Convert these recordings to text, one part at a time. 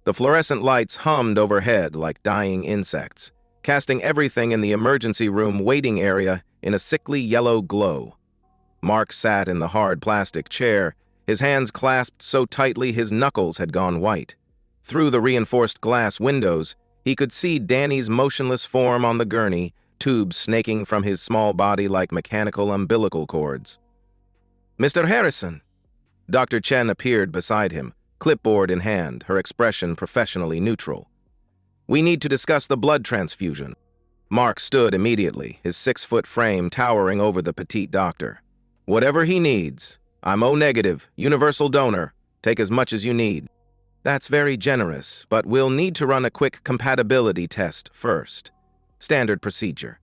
The fluorescent lights hummed overhead like dying insects, casting everything in the emergency room waiting area in a sickly yellow glow. Mark sat in the hard plastic chair, his hands clasped so tightly his knuckles had gone white. Through the reinforced glass windows, he could see Danny's motionless form on the gurney, tubes snaking from his small body like mechanical umbilical cords. "Mr. Harrison!" Dr. Chen appeared beside him, clipboard in hand, her expression professionally neutral. "We need to discuss the blood transfusion." Mark stood immediately, his 6-foot frame towering over the petite doctor. "Whatever he needs. I'm O-negative, universal donor. Take as much as you need." "That's very generous, but we'll need to run a quick compatibility test first. Standard procedure."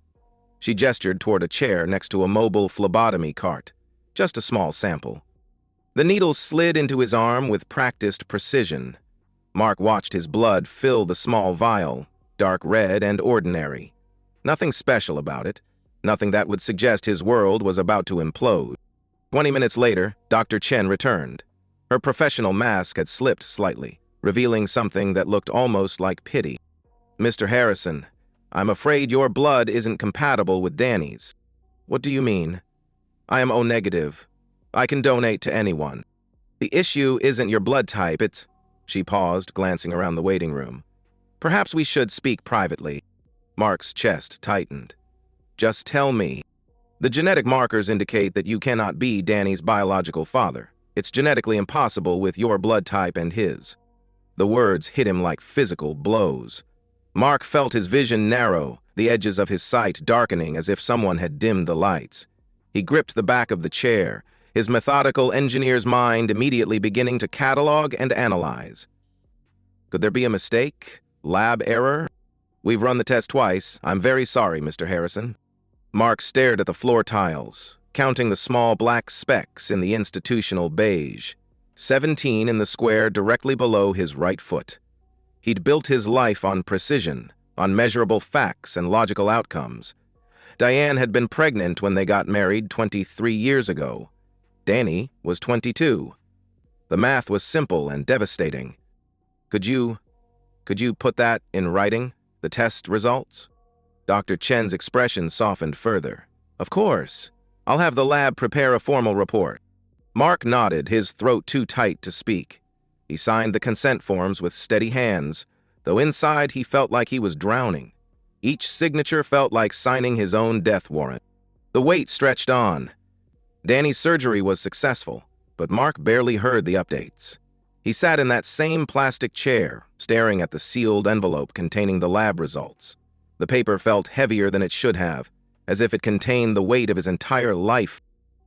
She gestured toward a chair next to a mobile phlebotomy cart. Just a small sample. The needle slid into his arm with practiced precision. Mark watched his blood fill the small vial, dark red and ordinary. Nothing special about it, nothing that would suggest his world was about to implode. 20 minutes later, Dr. Chen returned. Her professional mask had slipped slightly, revealing something that looked almost like pity. "Mr. Harrison, I'm afraid your blood isn't compatible with Danny's." "What do you mean?" "I am O-negative. I can donate to anyone. The issue isn't your blood type, it's—" She paused, glancing around the waiting room. "Perhaps we should speak privately." Mark's chest tightened. "Just tell me. The genetic markers indicate that you cannot be Danny's biological father. It's genetically impossible with your blood type and his." The words hit him like physical blows. Mark felt his vision narrow, the edges of his sight darkening as if someone had dimmed the lights. He gripped the back of the chair, his methodical engineer's mind immediately beginning to catalog and analyze. Could there be a mistake? Lab error? "We've run the test twice. I'm very sorry, Mr. Harrison." Mark stared at the floor tiles, counting the small black specks in the institutional beige. 17 in the square directly below his right foot. He'd built his life on precision, on measurable facts and logical outcomes. Diane had been pregnant when they got married 23 years ago. Danny was 22. The math was simple and devastating. Could you put that in writing, the test results?" Dr. Chen's expression softened further. "Of course. I'll have the lab prepare a formal report." Mark nodded, his throat too tight to speak. He signed the consent forms with steady hands, though inside he felt like he was drowning. Each signature felt like signing his own death warrant. The wait stretched on. Danny's surgery was successful, but Mark barely heard the updates. He sat in that same plastic chair, staring at the sealed envelope containing the lab results. The paper felt heavier than it should have, as if it contained the weight of his entire life.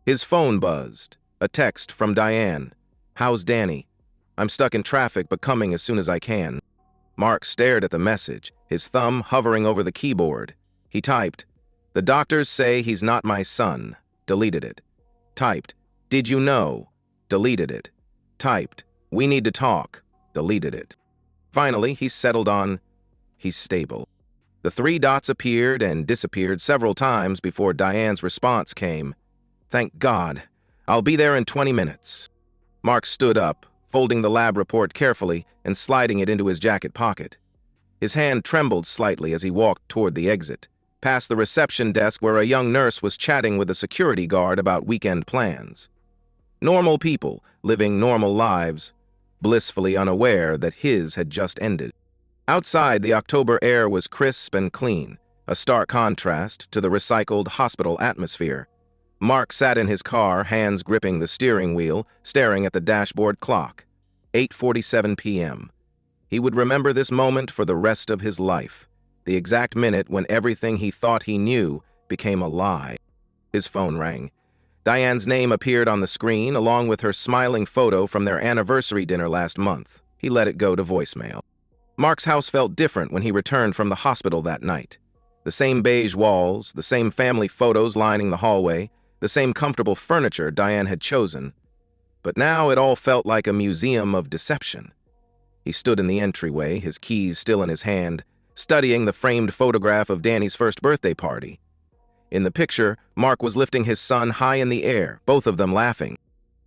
His phone buzzed. A text from Diane. "How's Danny? I'm stuck in traffic, but coming as soon as I can." Mark stared at the message, his thumb hovering over the keyboard. He typed, "The doctors say he's not my son." Deleted it. Typed, "Did you know?" Deleted it. Typed, "We need to talk." Deleted it. Finally, he settled on, "He's stable." The 3 dots appeared and disappeared several times before Diane's response came. "Thank God. I'll be there in 20 minutes." Mark stood up, folding the lab report carefully and sliding it into his jacket pocket. His hand trembled slightly as he walked toward the exit, past the reception desk where a young nurse was chatting with a security guard about weekend plans. Normal people living normal lives, blissfully unaware that his had just ended. Outside, the October air was crisp and clean, a stark contrast to the recycled hospital atmosphere. Mark sat in his car, hands gripping the steering wheel, staring at the dashboard clock. 8:47 p.m. He would remember this moment for the rest of his life, the exact minute when everything he thought he knew became a lie. His phone rang. Diane's name appeared on the screen, along with her smiling photo from their anniversary dinner last month. He let it go to voicemail. Mark's house felt different when he returned from the hospital that night. The same beige walls, the same family photos lining the hallway, the same comfortable furniture Diane had chosen. But now it all felt like a museum of deception. He stood in the entryway, his keys still in his hand, studying the framed photograph of Danny's first birthday party. In the picture, Mark was lifting his son high in the air, both of them laughing.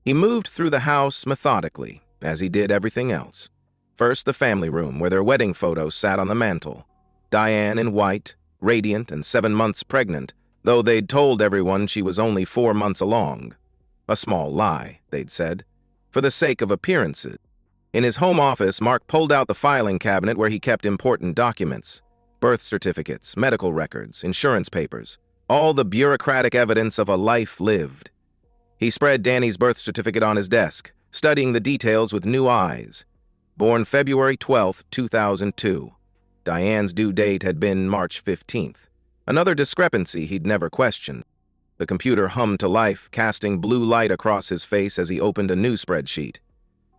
He moved through the house methodically, as he did everything else. First, the family room, where their wedding photo sat on the mantel. Diane in white, radiant and 7 months pregnant, though they'd told everyone she was only 4 months along. A small lie, they'd said, for the sake of appearances. In his home office, Mark pulled out the filing cabinet where he kept important documents: birth certificates, medical records, insurance papers, all the bureaucratic evidence of a life lived. He spread Danny's birth certificate on his desk, studying the details with new eyes. Born February 12, 2002. Diane's due date had been March 15th. Another discrepancy he'd never questioned. The computer hummed to life, casting blue light across his face as he opened a new spreadsheet.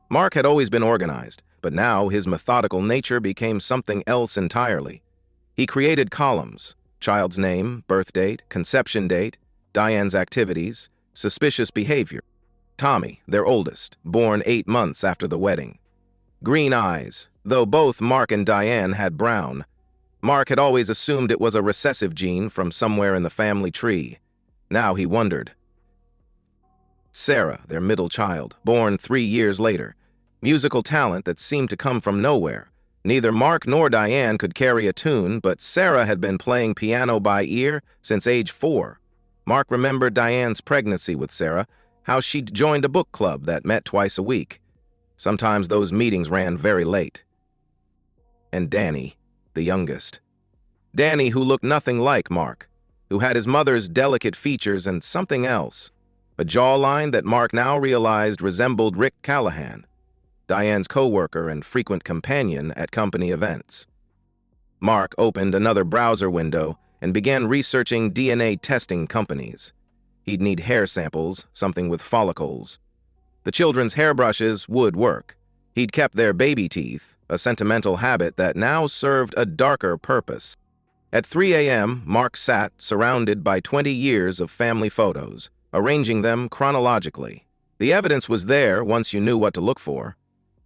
Mark had always been organized, but now his methodical nature became something else entirely. He created columns: child's name, birth date, conception date, Diane's activities, suspicious behavior. Tommy, their oldest, born 8 months after the wedding. Green eyes, though both Mark and Diane had brown. Mark had always assumed it was a recessive gene from somewhere in the family tree. Now he wondered. Sarah, their middle child, born 3 years later. Musical talent that seemed to come from nowhere. Neither Mark nor Diane could carry a tune, but Sarah had been playing piano by ear since age 4. Mark remembered Diane's pregnancy with Sarah, how she'd joined a book club that met twice a week. Sometimes those meetings ran very late. And Danny, the youngest. Danny, who looked nothing like Mark, who had his mother's delicate features and something else, a jawline that Mark now realized resembled Rick Callahan, Diane's co-worker and frequent companion at company events. Mark opened another browser window and began researching DNA testing companies. He'd need hair samples, something with follicles. The children's hairbrushes would work. He'd kept their baby teeth, a sentimental habit that now served a darker purpose. At 3 a.m., Mark sat, surrounded by 20 years of family photos, arranging them chronologically. The evidence was there once you knew what to look for.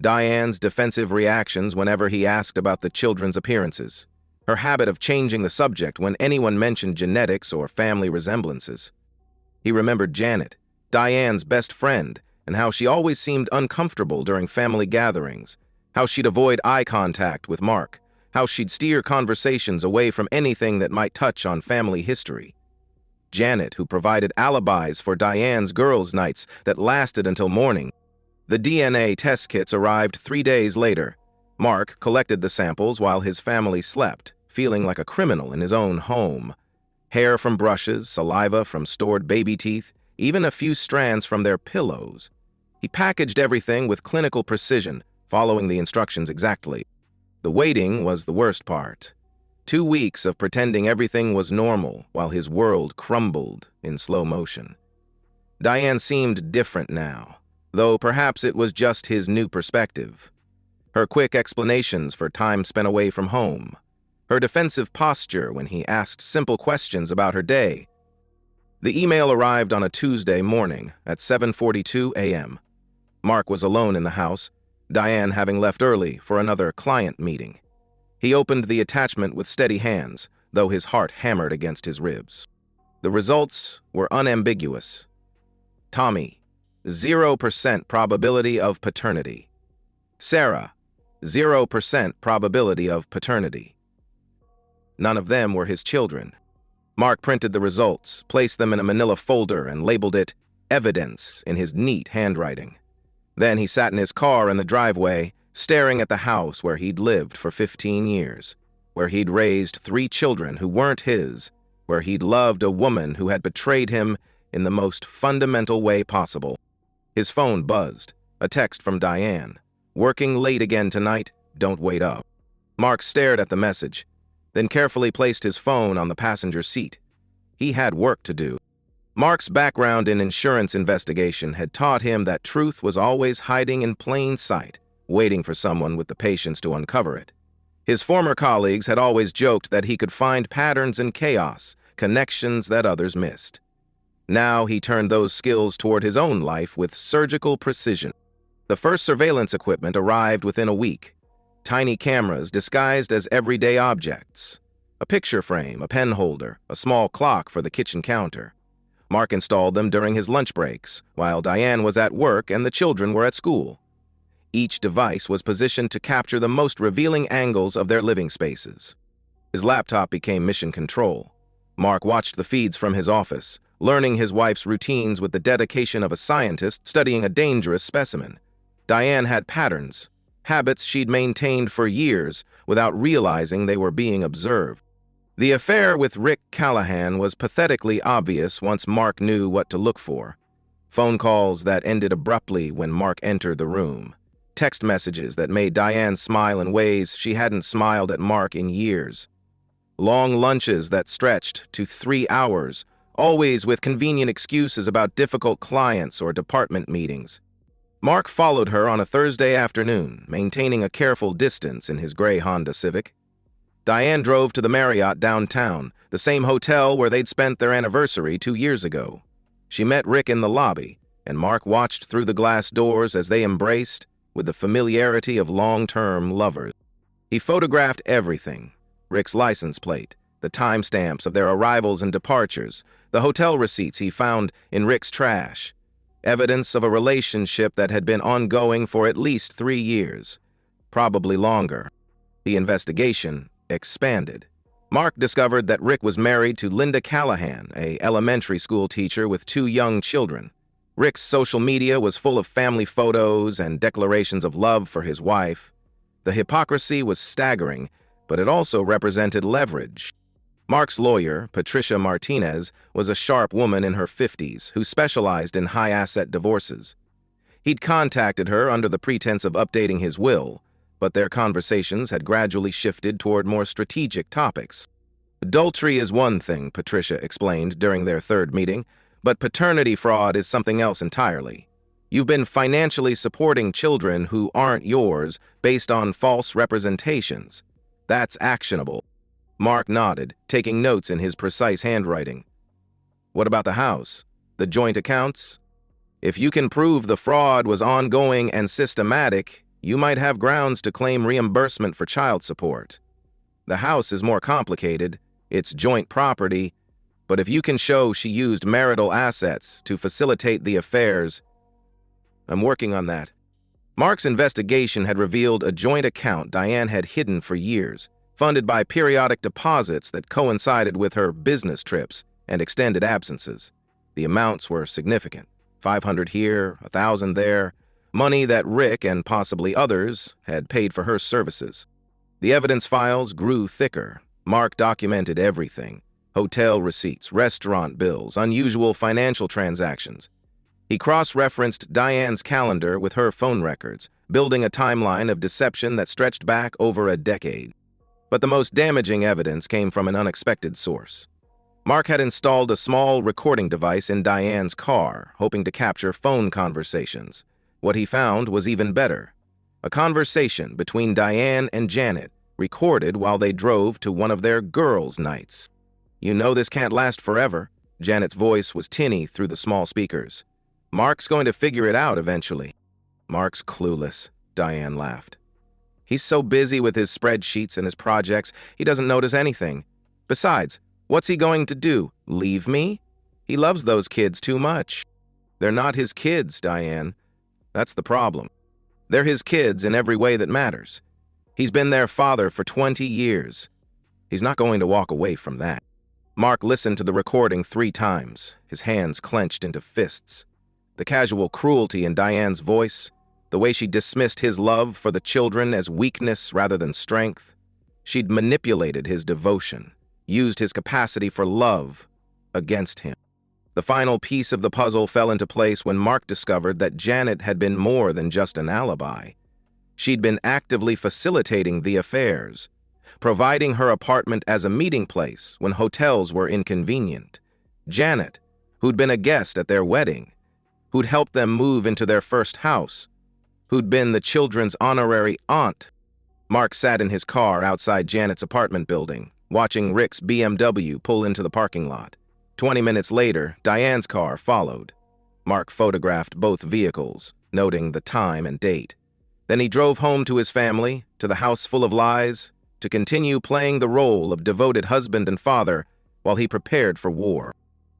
Diane's defensive reactions whenever he asked about the children's appearances. Her habit of changing the subject when anyone mentioned genetics or family resemblances. He remembered Janet, Diane's best friend, and how she always seemed uncomfortable during family gatherings, how she'd avoid eye contact with Mark, how she'd steer conversations away from anything that might touch on family history. Janet, who provided alibis for Diane's girls' nights that lasted until morning. The DNA test kits arrived 3 days later. Mark collected the samples while his family slept, feeling like a criminal in his own home. Hair from brushes, saliva from stored baby teeth, even a few strands from their pillows. He packaged everything with clinical precision, following the instructions exactly. The waiting was the worst part. 2 weeks of pretending everything was normal while his world crumbled in slow motion. Diane seemed different now, though perhaps it was just his new perspective. Her quick explanations for time spent away from home. Her defensive posture when he asked simple questions about her day. The email arrived on a Tuesday morning at 7:42 a.m. Mark was alone in the house, Diane having left early for another client meeting. He opened the attachment with steady hands, though his heart hammered against his ribs. The results were unambiguous. Tommy, 0% probability of paternity. Sarah, 0% probability of paternity. None of them were his children. Mark printed the results, placed them in a manila folder, and labeled it evidence in his neat handwriting. Then he sat in his car in the driveway, staring at the house where he'd lived for 15 years, where he'd raised 3 children who weren't his, where he'd loved a woman who had betrayed him in the most fundamental way possible. His phone buzzed, a text from Diane. "Working late again tonight, don't wait up." Mark stared at the message, then carefully placed his phone on the passenger seat. He had work to do. Mark's background in insurance investigation had taught him that truth was always hiding in plain sight, waiting for someone with the patience to uncover it. His former colleagues had always joked that he could find patterns in chaos, connections that others missed. Now he turned those skills toward his own life with surgical precision. The first surveillance equipment arrived within a week. Tiny cameras disguised as everyday objects. A picture frame, a pen holder, a small clock for the kitchen counter. Mark installed them during his lunch breaks, while Diane was at work and the children were at school. Each device was positioned to capture the most revealing angles of their living spaces. His laptop became mission control. Mark watched the feeds from his office, learning his wife's routines with the dedication of a scientist studying a dangerous specimen. Diane had patterns, habits she'd maintained for years without realizing they were being observed. The affair with Rick Callahan was pathetically obvious once Mark knew what to look for. Phone calls that ended abruptly when Mark entered the room. Text messages that made Diane smile in ways she hadn't smiled at Mark in years. Long lunches that stretched to 3 hours, always with convenient excuses about difficult clients or department meetings. Mark followed her on a Thursday afternoon, maintaining a careful distance in his gray Honda Civic. Diane drove to the Marriott downtown, the same hotel where they'd spent their anniversary 2 years ago. She met Rick in the lobby, and Mark watched through the glass doors as they embraced with the familiarity of long-term lovers. He photographed everything: Rick's license plate, the timestamps of their arrivals and departures, the hotel receipts he found in Rick's trash, evidence of a relationship that had been ongoing for at least 3 years, probably longer. The investigation expanded. Mark discovered that Rick was married to Linda Callahan, an elementary school teacher with 2 young children. Rick's social media was full of family photos and declarations of love for his wife. The hypocrisy was staggering, but it also represented leverage. Mark's lawyer, Patricia Martinez, was a sharp woman in her 50s who specialized in high-asset divorces. He'd contacted her under the pretense of updating his will, but their conversations had gradually shifted toward more strategic topics. Adultery is one thing, Patricia explained during their third meeting, but paternity fraud is something else entirely. You've been financially supporting children who aren't yours based on false representations. That's actionable. Mark nodded, taking notes in his precise handwriting. What about the house? The joint accounts? If you can prove the fraud was ongoing and systematic, you might have grounds to claim reimbursement for child support. The house is more complicated. It's joint property, but if you can show she used marital assets to facilitate the affairs, I'm working on that. Mark's investigation had revealed a joint account Diane had hidden for years, funded by periodic deposits that coincided with her business trips and extended absences. The amounts were significant: $500 here, $1,000 there, money that Rick and possibly others had paid for her services. The evidence files grew thicker. Mark documented everything: hotel receipts, restaurant bills, unusual financial transactions. He cross-referenced Diane's calendar with her phone records, building a timeline of deception that stretched back over a decade. But the most damaging evidence came from an unexpected source. Mark had installed a small recording device in Diane's car, hoping to capture phone conversations. What he found was even better: a conversation between Diane and Janet, recorded while they drove to one of their girls' nights. "You know this can't last forever." Janet's voice was tinny through the small speakers. "Mark's going to figure it out eventually." "Mark's clueless," Diane laughed. "He's so busy with his spreadsheets and his projects, he doesn't notice anything. Besides, what's he going to do? Leave me? He loves those kids too much." "They're not his kids, Diane. That's the problem. They're his kids in every way that matters. He's been their father for 20 years. He's not going to walk away from that." Mark listened to the recording 3 times, his hands clenched into fists. The casual cruelty in Diane's voice, the way she dismissed his love for the children as weakness rather than strength. She'd manipulated his devotion, used his capacity for love against him. The final piece of the puzzle fell into place when Mark discovered that Janet had been more than just an alibi. She'd been actively facilitating the affairs, providing her apartment as a meeting place when hotels were inconvenient. Janet, who'd been a guest at their wedding, who'd helped them move into their first house, who'd been the children's honorary aunt. Mark sat in his car outside Janet's apartment building, watching Rick's BMW pull into the parking lot. 20 minutes later, Diane's car followed. Mark photographed both vehicles, noting the time and date. Then he drove home to his family, to the house full of lies, to continue playing the role of devoted husband and father while he prepared for war.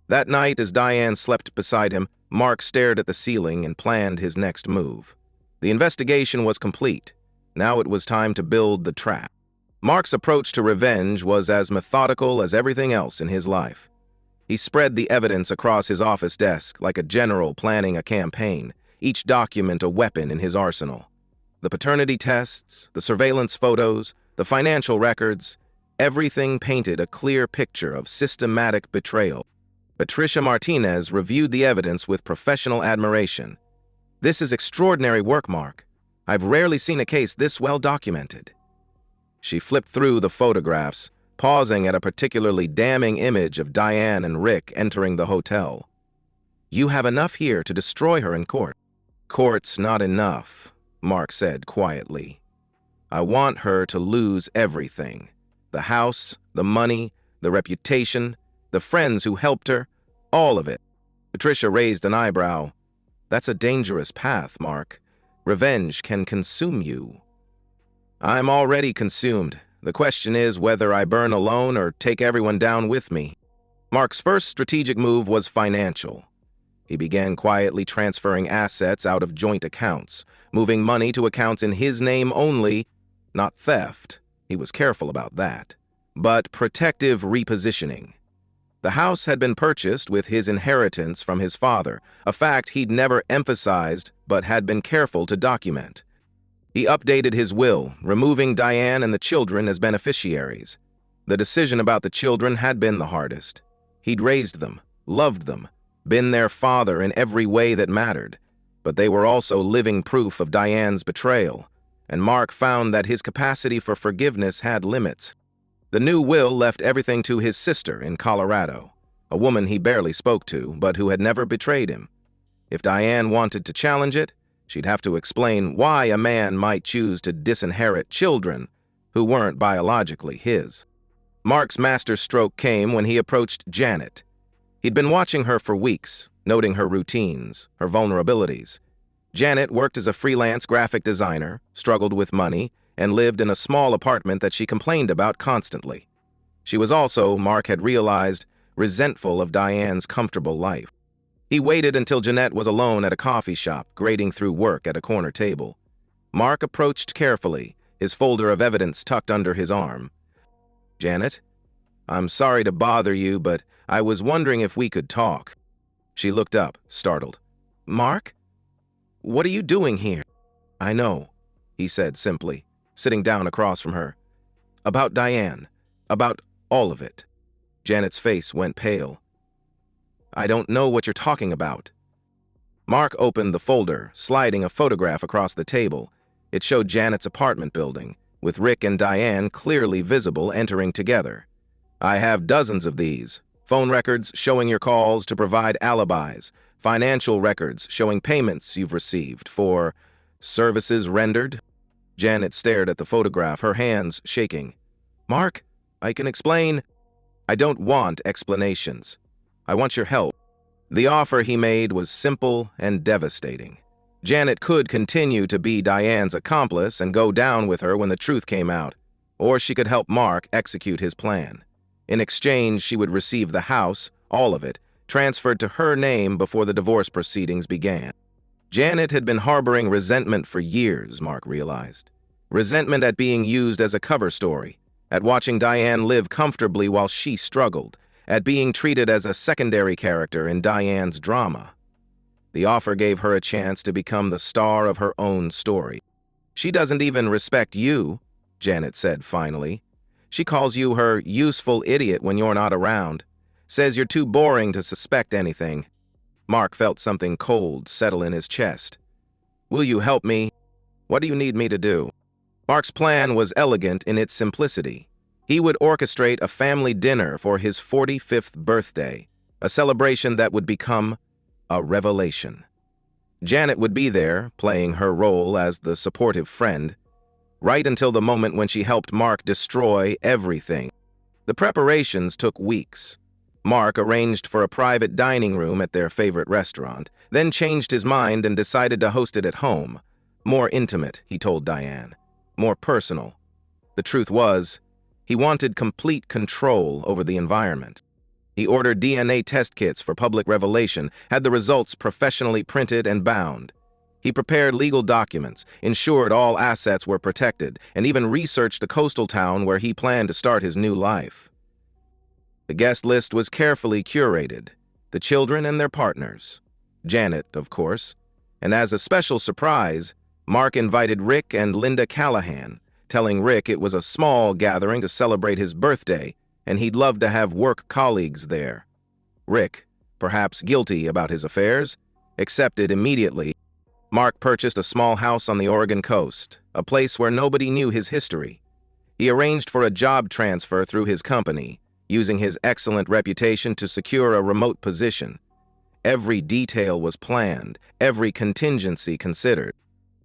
That night, as Diane slept beside him, Mark stared at the ceiling and planned his next move. The investigation was complete. Now it was time to build the trap. Mark's approach to revenge was as methodical as everything else in his life. He spread the evidence across his office desk like a general planning a campaign, each document a weapon in his arsenal. The paternity tests, the surveillance photos, the financial records, everything painted a clear picture of systematic betrayal. Patricia Martinez reviewed the evidence with professional admiration. "This is extraordinary work, Mark. I've rarely seen a case this well documented." She flipped through the photographs, pausing at a particularly damning image of Diane and Rick entering the hotel. "You have enough here to destroy her in court." "Court's not enough," Mark said quietly. "I want her to lose everything. The house, the money, the reputation, the friends who helped her, all of it." Patricia raised an eyebrow. "That's a dangerous path, Mark. Revenge can consume you." "I'm already consumed. The question is whether I burn alone or take everyone down with me." Mark's first strategic move was financial. He began quietly transferring assets out of joint accounts, moving money to accounts in his name only, not theft. He was careful about that, but protective repositioning. The house had been purchased with his inheritance from his father, a fact he'd never emphasized but had been careful to document. He updated his will, removing Diane and the children as beneficiaries. The decision about the children had been the hardest. He'd raised them, loved them, been their father in every way that mattered, but they were also living proof of Diane's betrayal, and Mark found that his capacity for forgiveness had limits. The new will left everything to his sister in Colorado, a woman he barely spoke to, but who had never betrayed him. If Diane wanted to challenge it, she'd have to explain why a man might choose to disinherit children who weren't biologically his. Mark's masterstroke came when he approached Janet. He'd been watching her for weeks, noting her routines, her vulnerabilities. Janet worked as a freelance graphic designer, struggled with money, and lived in a small apartment that she complained about constantly. She was also, Mark had realized, resentful of Diane's comfortable life. He waited until Jeanette was alone at a coffee shop, grading through work at a corner table. Mark approached carefully, his folder of evidence tucked under his arm. "Janet, I'm sorry to bother you, but I was wondering if we could talk." She looked up, startled. "Mark? What are you doing here?" "I know," he said simply, sitting down across from her. "About Diane. About all of it." Janet's face went pale. "I don't know what you're talking about." Mark opened the folder, sliding a photograph across the table. It showed Janet's apartment building, with Rick and Diane clearly visible entering together. "I have dozens of these. Phone records showing your calls to provide alibis, financial records showing payments you've received for services rendered." Janet stared at the photograph, her hands shaking. "Mark, I can explain." "I don't want explanations. I want your help." The offer he made was simple and devastating. Janet could continue to be Diane's accomplice and go down with her when the truth came out, or she could help Mark execute his plan. In exchange, she would receive the house, all of it, transferred to her name before the divorce proceedings began. Janet had been harboring resentment for years, Mark realized. Resentment at being used as a cover story, at watching Diane live comfortably while she struggled, at being treated as a secondary character in Diane's drama. The offer gave her a chance to become the star of her own story. "She doesn't even respect you," Janet said finally. "She calls you her useful idiot when you're not around. Says you're too boring to suspect anything." Mark felt something cold settle in his chest. "Will you help me? What do you need me to do?" Mark's plan was elegant in its simplicity. He would orchestrate a family dinner for his 45th birthday, a celebration that would become a revelation. Janet would be there, playing her role as the supportive friend, right until the moment when she helped Mark destroy everything. The preparations took weeks. Mark arranged for a private dining room at their favorite restaurant, then changed his mind and decided to host it at home. More intimate, he told Diane. More personal. The truth was, he wanted complete control over the environment. He ordered DNA test kits for public revelation, had the results professionally printed and bound. He prepared legal documents, ensured all assets were protected, and even researched the coastal town where he planned to start his new life. The guest list was carefully curated, the children and their partners. Janet, of course. And as a special surprise, Mark invited Rick and Linda Callahan, telling Rick it was a small gathering to celebrate his birthday, and he'd love to have work colleagues there. Rick, perhaps guilty about his affairs, accepted immediately. Mark purchased a small house on the Oregon coast, a place where nobody knew his history. He arranged for a job transfer through his company, using his excellent reputation to secure a remote position. Every detail was planned, every contingency considered.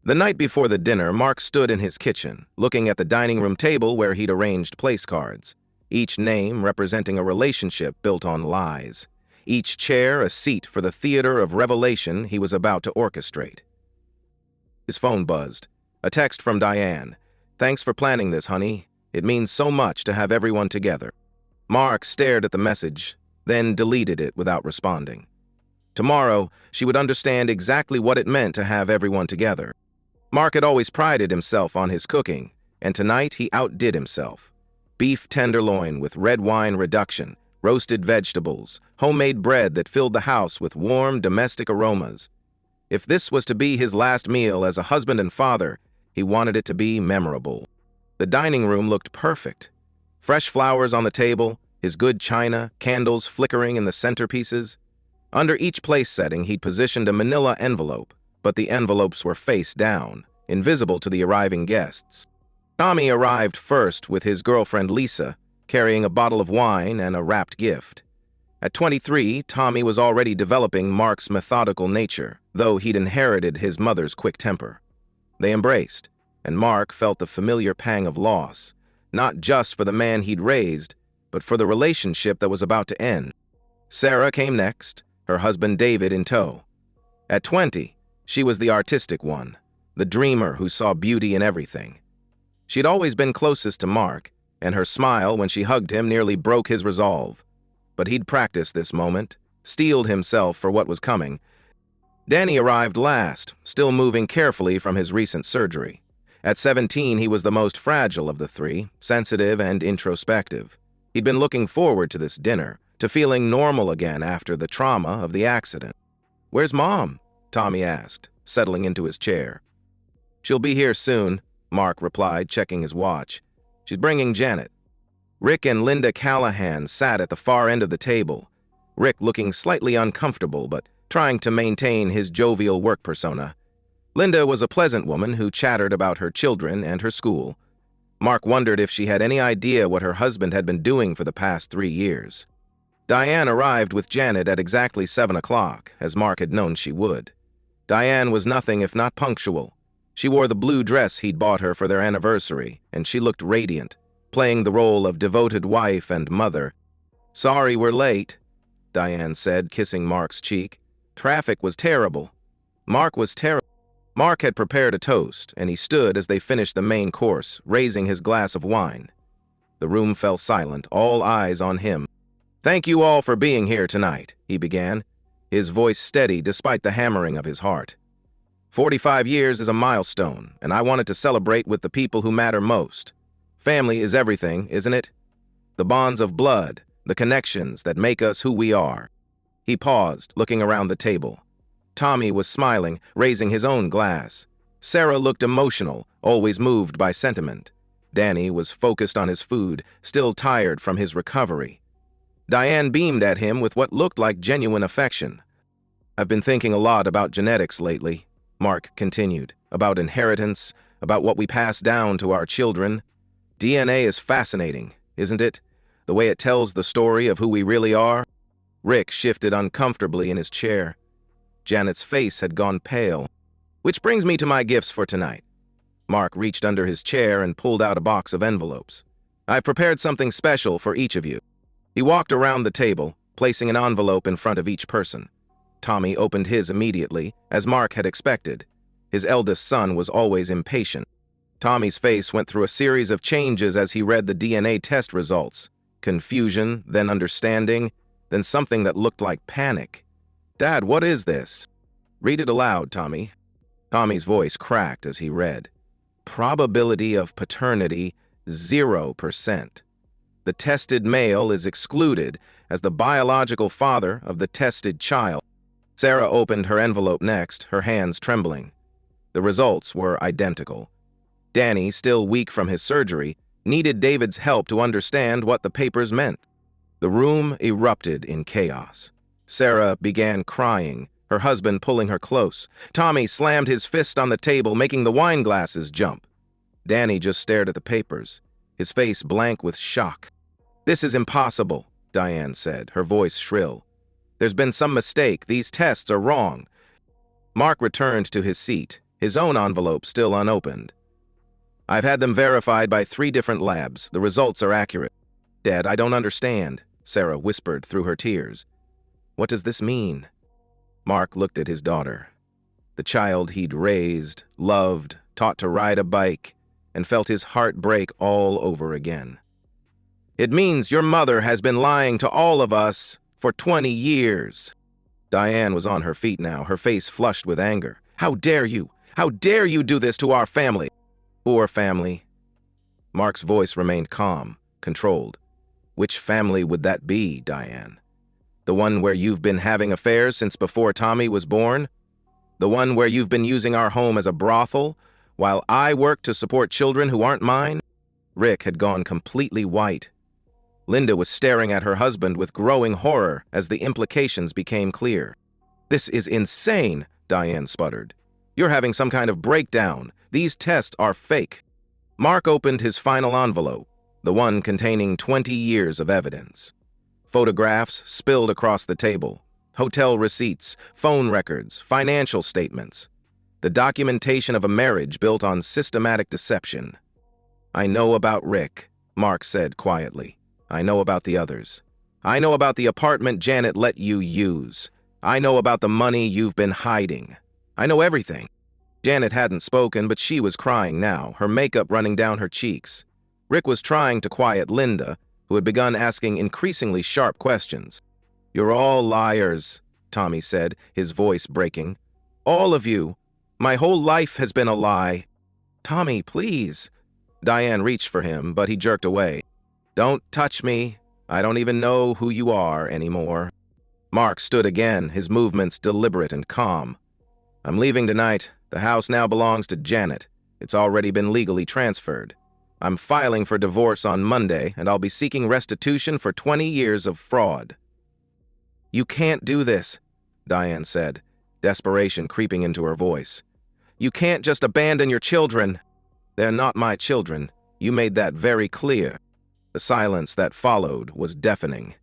The night before the dinner, Mark stood in his kitchen, looking at the dining room table where he'd arranged place cards, each name representing a relationship built on lies, each chair a seat for the theater of revelation he was about to orchestrate. His phone buzzed. A text from Diane. "Thanks for planning this, honey. It means so much to have everyone together." Mark stared at the message, then deleted it without responding. Tomorrow, she would understand exactly what it meant to have everyone together. Mark had always prided himself on his cooking, and tonight he outdid himself. Beef tenderloin with red wine reduction, roasted vegetables, homemade bread that filled the house with warm domestic aromas. If this was to be his last meal as a husband and father, he wanted it to be memorable. The dining room looked perfect. Fresh flowers on the table, his good china, candles flickering in the centerpieces. Under each place setting, he'd positioned a manila envelope, but the envelopes were face down, invisible to the arriving guests. Tommy arrived first with his girlfriend Lisa, carrying a bottle of wine and a wrapped gift. At 23, Tommy was already developing Mark's methodical nature, though he'd inherited his mother's quick temper. They embraced, and Mark felt the familiar pang of loss, not just for the man he'd raised, but for the relationship that was about to end. Sarah came next, her husband David in tow. At 20, she was the artistic one, the dreamer who saw beauty in everything. She'd always been closest to Mark, and her smile when she hugged him nearly broke his resolve. But he'd practiced this moment, steeled himself for what was coming. Danny arrived last, still moving carefully from his recent surgery. At 17, he was the most fragile of the three, sensitive and introspective. He'd been looking forward to this dinner, to feeling normal again after the trauma of the accident. "Where's Mom?" Tommy asked, settling into his chair. "She'll be here soon," Mark replied, checking his watch. "She's bringing Janet." Rick and Linda Callahan sat at the far end of the table, Rick looking slightly uncomfortable but trying to maintain his jovial work persona. Linda was a pleasant woman who chattered about her children and her school. Mark wondered if she had any idea what her husband had been doing for the past 3 years. Diane arrived with Janet at exactly 7 o'clock, as Mark had known she would. Diane was nothing if not punctual. She wore the blue dress he'd bought her for their anniversary, and she looked radiant, playing the role of devoted wife and mother. "Sorry we're late," Diane said, kissing Mark's cheek. "Traffic was terrible." Mark had prepared a toast, and he stood as they finished the main course, raising his glass of wine. The room fell silent, all eyes on him. "Thank you all for being here tonight," he began, his voice steady despite the hammering of his heart. 45 years is a milestone, and I wanted to celebrate with the people who matter most. Family is everything, isn't it? The bonds of blood, the connections that make us who we are. He paused, looking around the table. Tommy was smiling, raising his own glass. Sarah looked emotional, always moved by sentiment. Danny was focused on his food, still tired from his recovery. Diane beamed at him with what looked like genuine affection. "I've been thinking a lot about genetics lately," Mark continued, "about inheritance, about what we pass down to our children. DNA is fascinating, isn't it? The way it tells the story of who we really are." Rick shifted uncomfortably in his chair. Janet's face had gone pale. "Which brings me to my gifts for tonight." Mark reached under his chair and pulled out a box of envelopes. "I've prepared something special for each of you." He walked around the table, placing an envelope in front of each person. Tommy opened his immediately, as Mark had expected. His eldest son was always impatient. Tommy's face went through a series of changes as he read the DNA test results. Confusion, then understanding, then something that looked like panic. "Dad, what is this?" "Read it aloud, Tommy." Tommy's voice cracked as he read. Probability of paternity, 0%. The tested male is excluded as the biological father of the tested child. Sarah opened her envelope next, her hands trembling. The results were identical. Danny, still weak from his surgery, needed David's help to understand what the papers meant. The room erupted in chaos. Sarah began crying, her husband pulling her close. Tommy slammed his fist on the table, making the wine glasses jump. Danny just stared at the papers, his face blank with shock. "This is impossible," Diane said, her voice shrill. "There's been some mistake. These tests are wrong." Mark returned to his seat, his own envelope still unopened. "I've had them verified by 3 different labs. The results are accurate." "Dad, I don't understand," Sarah whispered through her tears. "What does this mean?" Mark looked at his daughter. The child he'd raised, loved, taught to ride a bike, and felt his heart break all over again. "It means your mother has been lying to all of us for 20 years. Diane was on her feet now, her face flushed with anger. "How dare you? How dare you do this to our family?" "Poor family." Mark's voice remained calm, controlled. "Which family would that be, Diane? The one where you've been having affairs since before Tommy was born? The one where you've been using our home as a brothel, while I work to support children who aren't mine?" Rick had gone completely white. Linda was staring at her husband with growing horror as the implications became clear. "This is insane," Diane sputtered. "You're having some kind of breakdown. These tests are fake." Mark opened his final envelope, the one containing 20 years of evidence. Photographs spilled across the table, hotel receipts, phone records, financial statements. The documentation of a marriage built on systematic deception. "I know about Rick," Mark said quietly. "I know about the others. I know about the apartment Janet let you use. I know about the money you've been hiding. I know everything." Janet hadn't spoken, but she was crying now, her makeup running down her cheeks. Rick was trying to quiet Linda, who had begun asking increasingly sharp questions. "You're all liars," Tommy said, his voice breaking. "All of you. My whole life has been a lie." "Tommy, please." Diane reached for him, but he jerked away. "Don't touch me. I don't even know who you are anymore." Mark stood again, his movements deliberate and calm. "I'm leaving tonight. The house now belongs to Janet. It's already been legally transferred. I'm filing for divorce on Monday, and I'll be seeking restitution for 20 years of fraud." "You can't do this," Diane said, desperation creeping into her voice. "You can't just abandon your children." "They're not my children. You made that very clear." The silence that followed was deafening.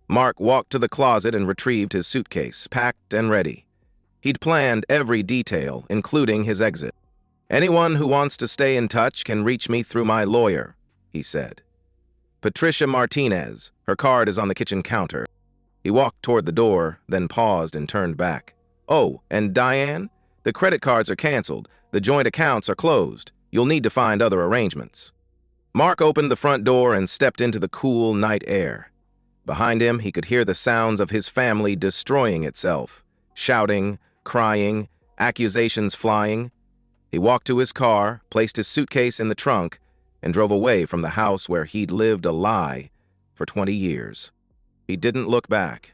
Mark walked to the closet and retrieved his suitcase, packed and ready. He'd planned every detail, including his exit. "Anyone who wants to stay in touch can reach me through my lawyer," he said. "Patricia Martinez. Her card is on the kitchen counter." He walked toward the door, then paused and turned back. "Oh, and Diane? The credit cards are canceled. The joint accounts are closed. You'll need to find other arrangements." Mark opened the front door and stepped into the cool night air. Behind him, he could hear the sounds of his family destroying itself, shouting, crying, accusations flying. He walked to his car, placed his suitcase in the trunk, and drove away from the house where he'd lived a lie for 20 years. He didn't look back.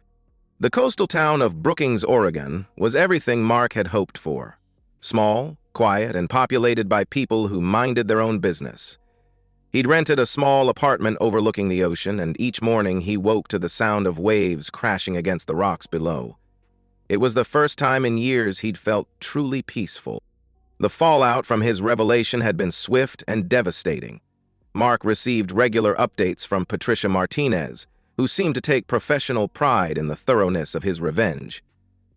The coastal town of Brookings, Oregon, was everything Mark had hoped for. Small, quiet, and populated by people who minded their own business. He'd rented a small apartment overlooking the ocean, and each morning he woke to the sound of waves crashing against the rocks below. It was the first time in years he'd felt truly peaceful. The fallout from his revelation had been swift and devastating. Mark received regular updates from Patricia Martinez, who seemed to take professional pride in the thoroughness of his revenge.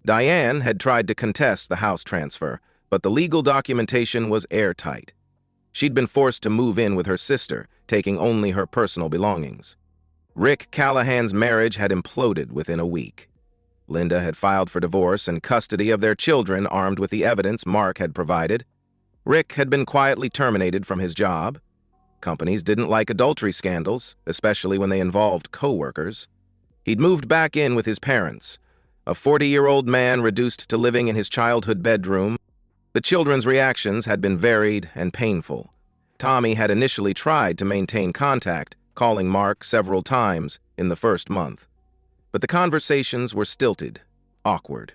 Diane had tried to contest the house transfer, but the legal documentation was airtight. She'd been forced to move in with her sister, taking only her personal belongings. Rick Callahan's marriage had imploded within a week. Linda had filed for divorce and custody of their children armed with the evidence Mark had provided. Rick had been quietly terminated from his job. Companies didn't like adultery scandals, especially when they involved co-workers. He'd moved back in with his parents, a 40-year-old man reduced to living in his childhood bedroom. The children's reactions had been varied and painful. Tommy had initially tried to maintain contact, calling Mark several times in the first month. But the conversations were stilted, awkward.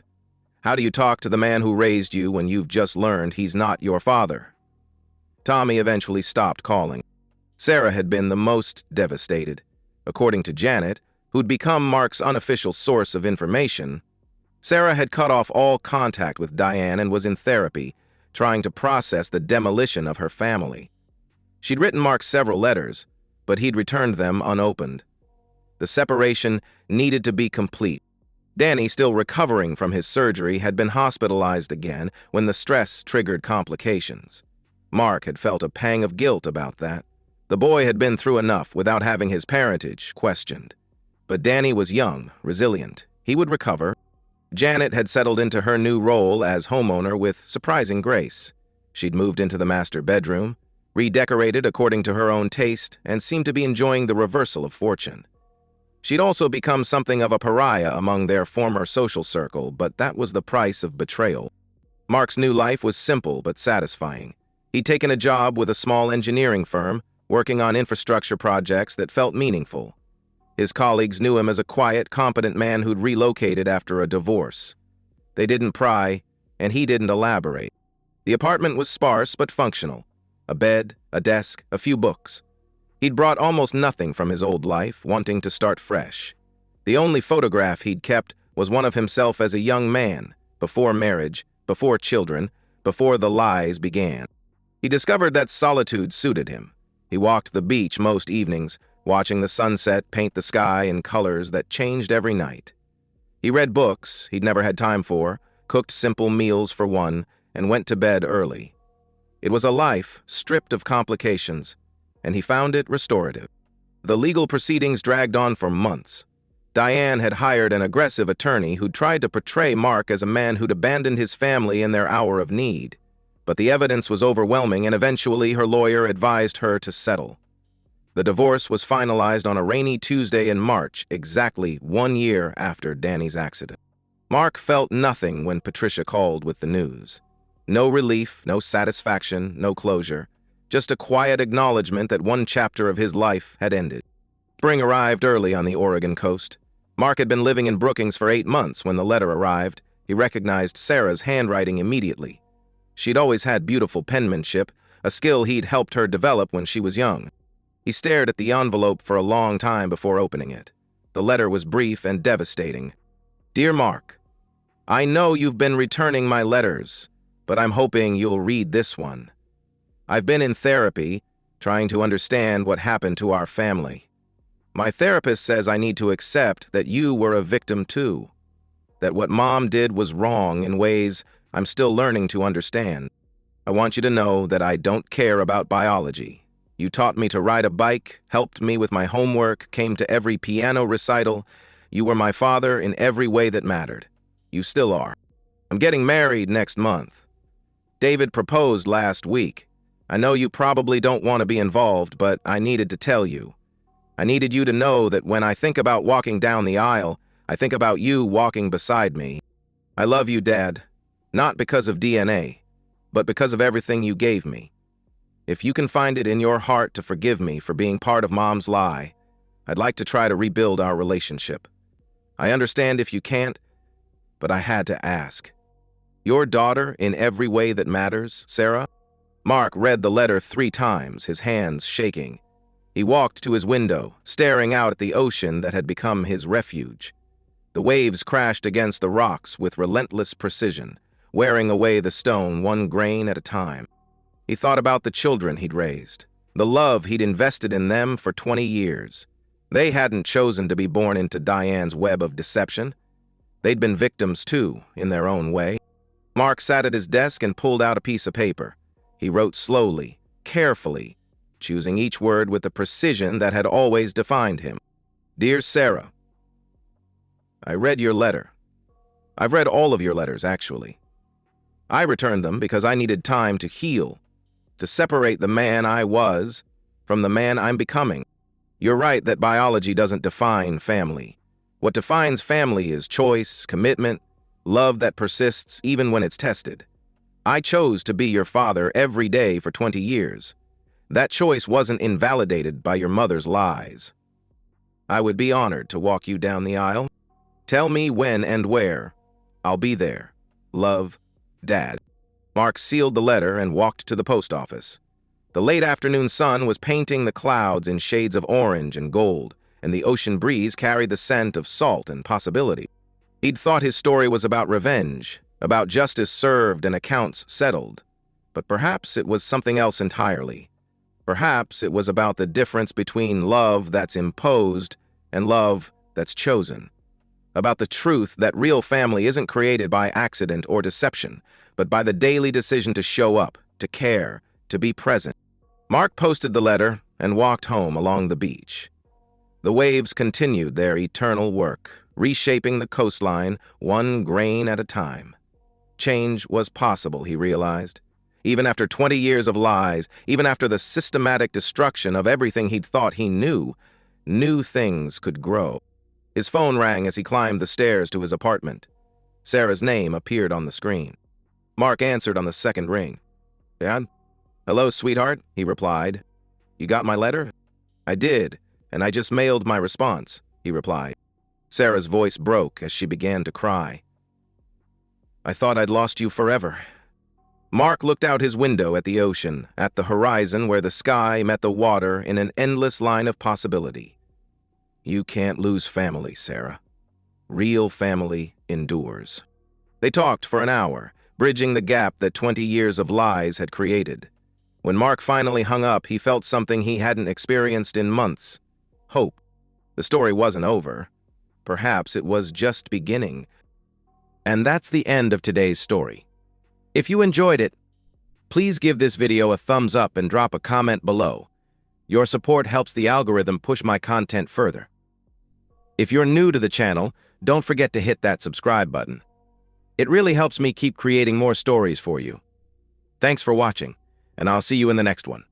How do you talk to the man who raised you when you've just learned he's not your father? Tommy eventually stopped calling. Sarah had been the most devastated. According to Janet, who'd become Mark's unofficial source of information, Sarah had cut off all contact with Diane and was in therapy, trying to process the demolition of her family. She'd written Mark several letters, but he'd returned them unopened. The separation needed to be complete. Danny, still recovering from his surgery, had been hospitalized again when the stress triggered complications. Mark had felt a pang of guilt about that. The boy had been through enough without having his parentage questioned. But Danny was young, resilient. He would recover. Janet had settled into her new role as homeowner with surprising grace. She'd moved into the master bedroom, redecorated according to her own taste, and seemed to be enjoying the reversal of fortune. She'd also become something of a pariah among their former social circle, but that was the price of betrayal. Mark's new life was simple but satisfying. He'd taken a job with a small engineering firm, working on infrastructure projects that felt meaningful. His colleagues knew him as a quiet, competent man who'd relocated after a divorce. They didn't pry, and he didn't elaborate. The apartment was sparse but functional. A bed, a desk, a few books. He'd brought almost nothing from his old life, wanting to start fresh. The only photograph he'd kept was one of himself as a young man, before marriage, before children, before the lies began. He discovered that solitude suited him. He walked the beach most evenings, watching the sunset paint the sky in colors that changed every night. He read books he'd never had time for, cooked simple meals for one, and went to bed early. It was a life stripped of complications, and he found it restorative. The legal proceedings dragged on for months. Diane had hired an aggressive attorney who tried to portray Mark as a man who'd abandoned his family in their hour of need. But the evidence was overwhelming, and eventually her lawyer advised her to settle. The divorce was finalized on a rainy Tuesday in March, exactly 1 year after Danny's accident. Mark felt nothing when Patricia called with the news. No relief, no satisfaction, no closure. Just a quiet acknowledgement that one chapter of his life had ended. Spring arrived early on the Oregon coast. Mark had been living in Brookings for 8 months when the letter arrived. He recognized Sarah's handwriting immediately. She'd always had beautiful penmanship, a skill he'd helped her develop when she was young. He stared at the envelope for a long time before opening it. The letter was brief and devastating. Dear Mark, I know you've been returning my letters, but I'm hoping you'll read this one. I've been in therapy, trying to understand what happened to our family. My therapist says I need to accept that you were a victim too, that what Mom did was wrong in ways I'm still learning to understand. I want you to know that I don't care about biology. You taught me to ride a bike, helped me with my homework, came to every piano recital. You were my father in every way that mattered. You still are. I'm getting married next month. David proposed last week. I know you probably don't want to be involved, but I needed to tell you. I needed you to know that when I think about walking down the aisle, I think about you walking beside me. I love you, Dad, not because of DNA, but because of everything you gave me. If you can find it in your heart to forgive me for being part of Mom's lie, I'd like to try to rebuild our relationship. I understand if you can't, but I had to ask. Your daughter in every way that matters, Sarah? Mark read the letter 3 times, his hands shaking. He walked to his window, staring out at the ocean that had become his refuge. The waves crashed against the rocks with relentless precision, wearing away the stone 1 grain at a time. He thought about the children he'd raised, the love he'd invested in them for 20 years. They hadn't chosen to be born into Diane's web of deception. They'd been victims too, in their own way. Mark sat at his desk and pulled out a piece of paper. He wrote slowly, carefully, choosing each word with the precision that had always defined him. Dear Sarah, I read your letter. I've read all of your letters, actually. I returned them because I needed time to heal, to separate the man I was from the man I'm becoming. You're right that biology doesn't define family. What defines family is choice, commitment, love that persists even when it's tested. I chose to be your father every day for 20 years. That choice wasn't invalidated by your mother's lies. I would be honored to walk you down the aisle. Tell me when and where. I'll be there. Love, Dad. Mark sealed the letter and walked to the post office. The late afternoon sun was painting the clouds in shades of orange and gold, and the ocean breeze carried the scent of salt and possibility. He'd thought his story was about revenge, about justice served and accounts settled. But perhaps it was something else entirely. Perhaps it was about the difference between love that's imposed and love that's chosen. About the truth that real family isn't created by accident or deception, but by the daily decision to show up, to care, to be present. Mark posted the letter and walked home along the beach. The waves continued their eternal work, reshaping the coastline one grain at a time. Change was possible, he realized. Even after 20 years of lies, even after the systematic destruction of everything he'd thought he knew, new things could grow. His phone rang as he climbed the stairs to his apartment. Sarah's name appeared on the screen. Mark answered on the second ring. "Dad?" "Hello, sweetheart," he replied. "You got my letter?" "I did, and I just mailed my response," he replied. Sarah's voice broke as she began to cry. "I thought I'd lost you forever." Mark looked out his window at the ocean, at the horizon where the sky met the water in an endless line of possibility. You can't lose family, Sarah. Real family endures. They talked for an hour, bridging the gap that 20 years of lies had created. When Mark finally hung up, he felt something he hadn't experienced in months. Hope. The story wasn't over. Perhaps it was just beginning. And that's the end of today's story. If you enjoyed it, please give this video a thumbs up and drop a comment below. Your support helps the algorithm push my content further. If you're new to the channel, don't forget to hit that subscribe button. It really helps me keep creating more stories for you. Thanks for watching, and I'll see you in the next one.